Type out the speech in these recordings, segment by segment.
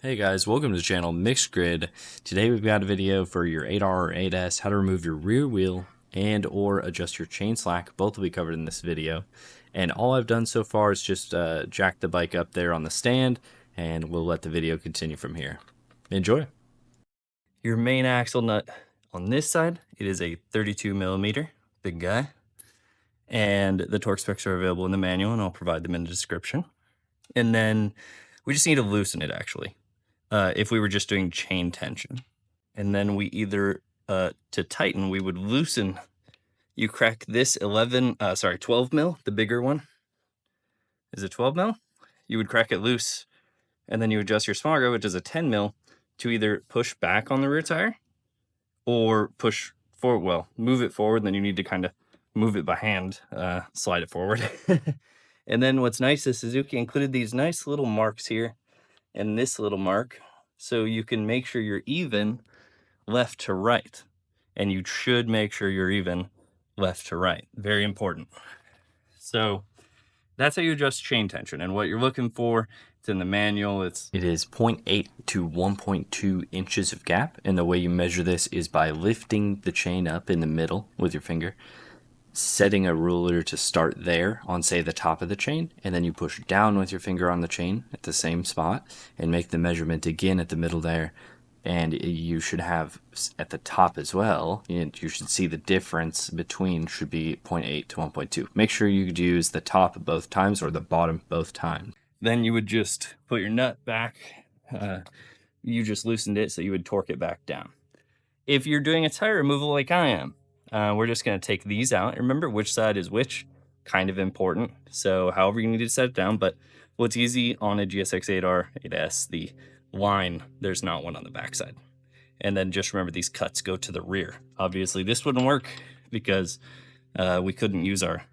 Hey guys, welcome to the channel MixedGrid. Today we've got a video for your 8R or 8S, how to remove your rear wheel and or adjust your chain slack. Both will be covered in this video. And all I've done so far is just jack the bike up there on the stand, and we'll let the video continue from here. Enjoy. Your main axle nut on this side, it is a 32 millimeter, big guy. And the torque specs are available in the manual, and I'll provide them in the description. And then we just need to loosen it actually. If we were just doing chain tension. And then we either, to tighten, we would loosen, you crack this 12 mil, the bigger one. Is it 12 mil? You would crack it loose, and then you adjust your smaller, which is a 10 mil, to either push back on the rear tire or push forward. Well, move it forward, then you need to kind of move it by hand, slide it forward. And then what's nice is Suzuki included these nice little marks here and this little mark, so you can make sure you're even left to right. And you should make sure you're even left to right. Very important. So that's how you adjust chain tension. And what you're looking for, it's in the manual. It is 0.8 to 1.2 inches of gap. And the way you measure this is by lifting the chain up in the middle with your finger, setting a ruler to start there on, say, the top of the chain, and then you push down with your finger on the chain at the same spot and make the measurement again at the middle there. And you should have at the top as well, you should see the difference between should be 0.8 to 1.2. Make sure you use the top both times or the bottom both times. Then you would just put your nut back. You just loosened it, so you would torque it back down. If you're doing a tire removal like I am, we're just going to take these out. Remember which side is which, kind of important. So however you need to set it down, but what's easy on a GSX8R, 8S, the line, there's not one on the backside. And then just remember these cuts go to the rear. Obviously this wouldn't work because we couldn't use our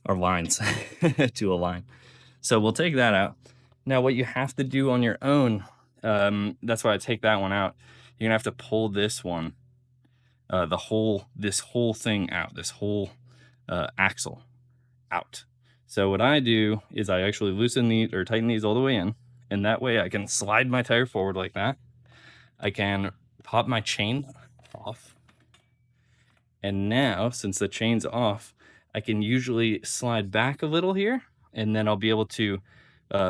lines to align. So we'll take that out. Now what you have to do on your own, that's why I take that one out. You're gonna have to pull this one, this whole thing out, this whole axle out. So what I do is I actually loosen these or tighten these all the way in, and that way I can slide my tire forward like that. I can pop my chain off, and now since the chain's off, I can usually slide back a little here, and then I'll be able to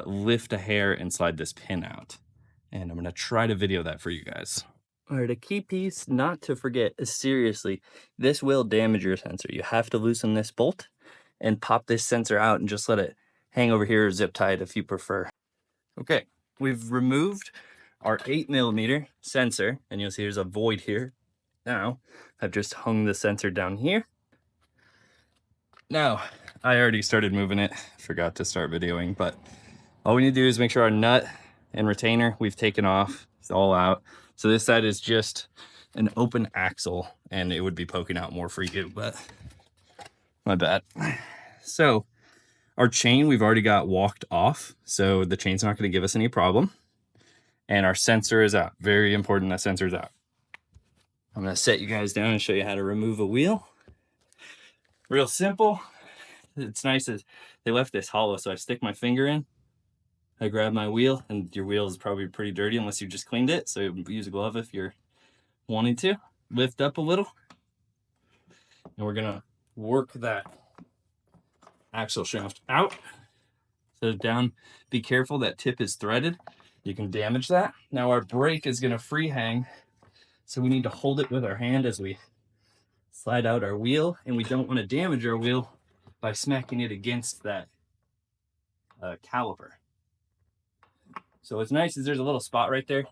lift a hair and slide this pin out. And I'm gonna try to video that for you guys. All right, a key piece not to forget is, seriously, this will damage your sensor. You have to loosen this bolt and pop this sensor out and just let it hang over here or zip tie it if you prefer. Okay, we've removed our 8 millimeter sensor, and you'll see there's a void here. Now, I've just hung the sensor down here. Now, I already started moving it, forgot to start videoing, but all we need to do is make sure our nut and retainer we've taken off, it's all out. So this side is just an open axle, and it would be poking out more for you, but my bad. So our chain, we've already got walked off, so the chain's not going to give us any problem. And our sensor is out. Very important that sensor's out. I'm going to set you guys down and show you how to remove a wheel. Real simple. It's nice as they left this hollow, so I stick my finger in, I grab my wheel, and your wheel is probably pretty dirty unless you just cleaned it, so use a glove if you're wanting to. Lift up a little, and we're gonna work that axle shaft out. So down, be careful, that tip is threaded. You can damage that. Now our brake is gonna free hang, so we need to hold it with our hand as we slide out our wheel, and we don't want to damage our wheel by smacking it against that caliper. So what's nice is there's a little spot right there.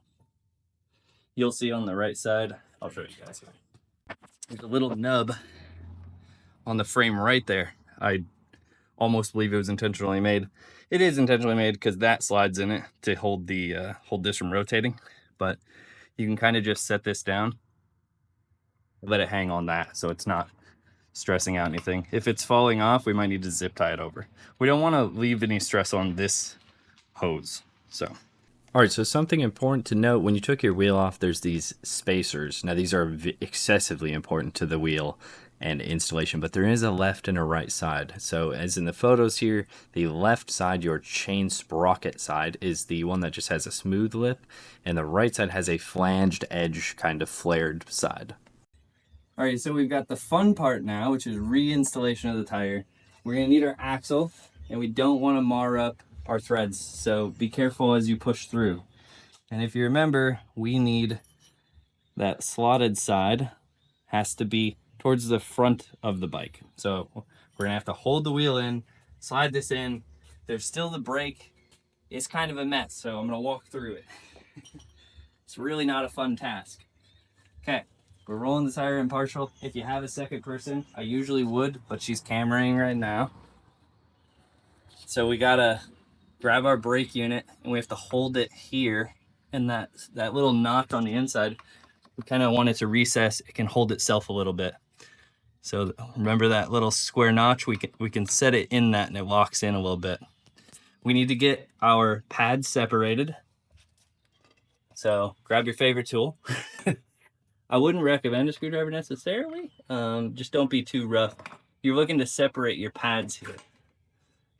You'll see on the right side. I'll show you guys here. There's a little nub on the frame right there. I almost believe it was intentionally made. It is intentionally made because that slides in it to hold the hold this from rotating. But you can kind of just set this down, let it hang on that so it's not stressing out anything. If it's falling off, we might need to zip tie it over. We don't want to leave any stress on this hose. So, all right, so something important to note, when you took your wheel off, there's these spacers. Now these are excessively important to the wheel, and installation, but there is a left and a right side. So as in the photos here, the left side, your chain sprocket side, is the one that just has a smooth lip, and the right side has a flanged edge, kind of flared side. All right, so we've got the fun part now, which is reinstallation of the tire. We're gonna need our axle, and we don't wanna mar up our threads, so be careful as you push through. And if you remember, we need that slotted side has to be towards the front of the bike. So we're gonna have to hold the wheel in, slide this in. There's still the brake. It's kind of a mess, so I'm gonna walk through it. It's really not a fun task. Okay, we're rolling the tire in partial. If you have a second person, I usually would, but she's cameraing right now. So we gotta grab our brake unit and we have to hold it here, and that little notch on the inside, we kind of want it to recess. It can hold itself a little bit. So remember that little square notch? We can set it in that and it locks in a little bit. We need to get our pads separated. So grab your favorite tool. I wouldn't recommend a screwdriver necessarily. Just don't be too rough. You're looking to separate your pads here.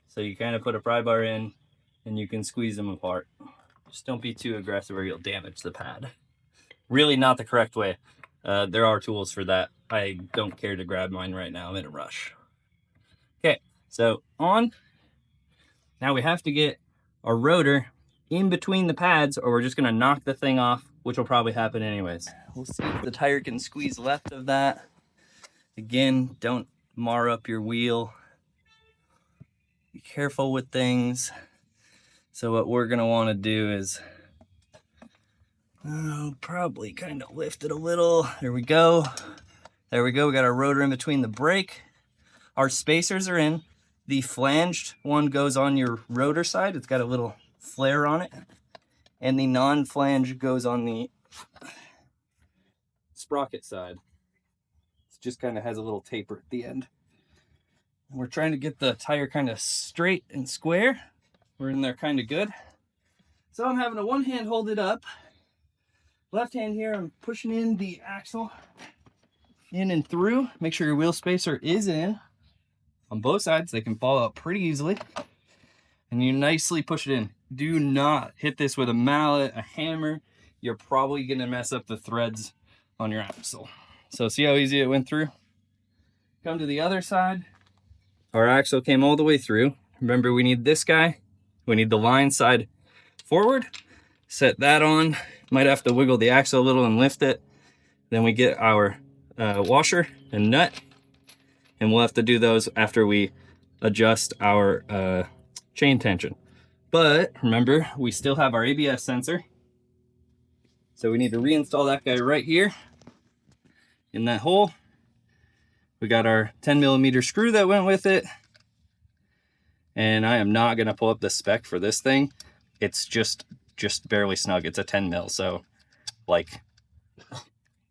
So you kind of put a pry bar in and you can squeeze them apart. Just don't be too aggressive or you'll damage the pad. Really not the correct way. There are tools for that. I don't care to grab mine right now. I'm in a rush. Okay, so on. Now we have to get our rotor in between the pads or we're just gonna knock the thing off, which will probably happen anyways. We'll see if the tire can squeeze left of that. Again, don't mar up your wheel. Be careful with things. So what we're gonna wanna do is probably kind of lift it a little. There we go. There we go. We got our rotor in between the brake. Our spacers are in. The flanged one goes on your rotor side. It's got a little flare on it. And the non-flange goes on the sprocket side. It just kind of has a little taper at the end. And we're trying to get the tire kind of straight and square. We're in there kind of good. So I'm having a one hand hold it up. Left hand here, I'm pushing in the axle in and through. Make sure your wheel spacer is in on both sides. They can fall out pretty easily. And you nicely push it in. Do not hit this with a mallet, a hammer. You're probably gonna mess up the threads on your axle. So see how easy it went through? Come to the other side. Our axle came all the way through. Remember, we need this guy. We need the line side forward. Set that on. Might have to wiggle the axle a little and lift it. Then we get our washer and nut. And we'll have to do those after we adjust our chain tension. But remember, we still have our ABS sensor. So we need to reinstall that guy right here in that hole. We got our 10mm screw that went with it. And I am not gonna pull up the spec for this thing. It's just barely snug. It's a 10mm, so like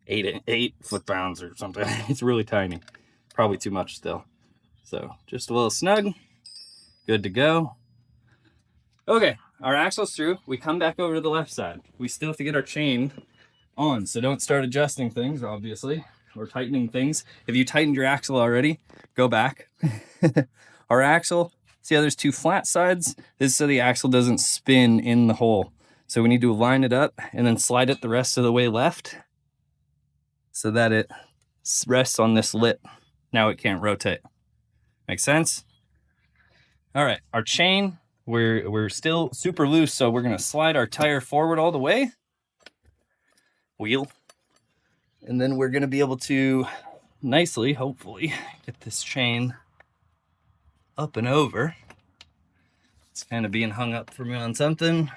8 foot-pounds or something. It's really tiny. Probably too much still. So just a little snug. Good to go. Okay, our axle's through. We come back over to the left side. We still have to get our chain on, so don't start adjusting things, obviously, or tightening things. If you tightened your axle already, go back. Our axle, see how there's two flat sides? This is so the axle doesn't spin in the hole. So we need to line it up and then slide it the rest of the way left so that it rests on this lip. Now it can't rotate. Make sense? All right, our chain, we're still super loose, so we're gonna slide our tire forward all the way. Wheel. And then we're gonna be able to nicely, hopefully, get this chain up and over. It's kind of being hung up for me on something.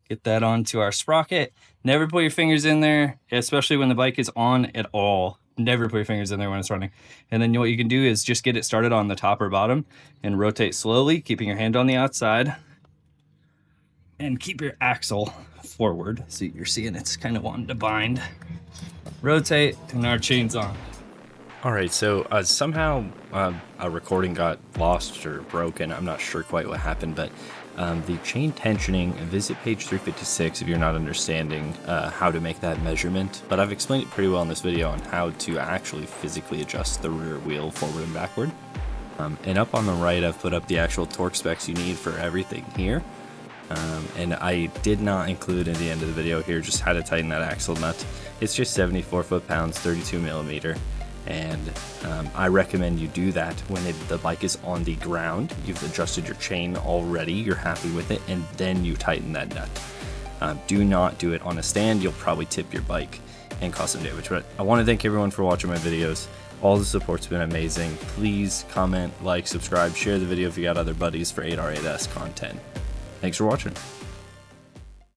Get that onto our sprocket. Never put your fingers in there, especially when the bike is on at all. Never put your fingers in there when it's running. And then what you can do is just get it started on the top or bottom and rotate slowly, keeping your hand on the outside. And keep your axle forward. So you're seeing it's kind of wanting to bind. Rotate, and our chain's on. Alright, so somehow a recording got lost or broken. I'm not sure quite what happened, but the chain tensioning, visit page 356 if you're not understanding how to make that measurement. But I've explained it pretty well in this video on how to actually physically adjust the rear wheel forward and backward. And up on the right, I've put up the actual torque specs you need for everything here. And I did not include in the end of the video here just how to tighten that axle nut. It's just 74 foot-pounds, 32 millimeter. And I recommend you do that when the bike is on the ground. You've adjusted your chain already, you're happy with it, and then you tighten that nut. Do not do it on a stand. You'll probably tip your bike and cause some damage. But I want to thank everyone for watching my videos. All the support's been amazing. Please comment, like, subscribe, share the video if you got other buddies for 8R8S content. Thanks for watching.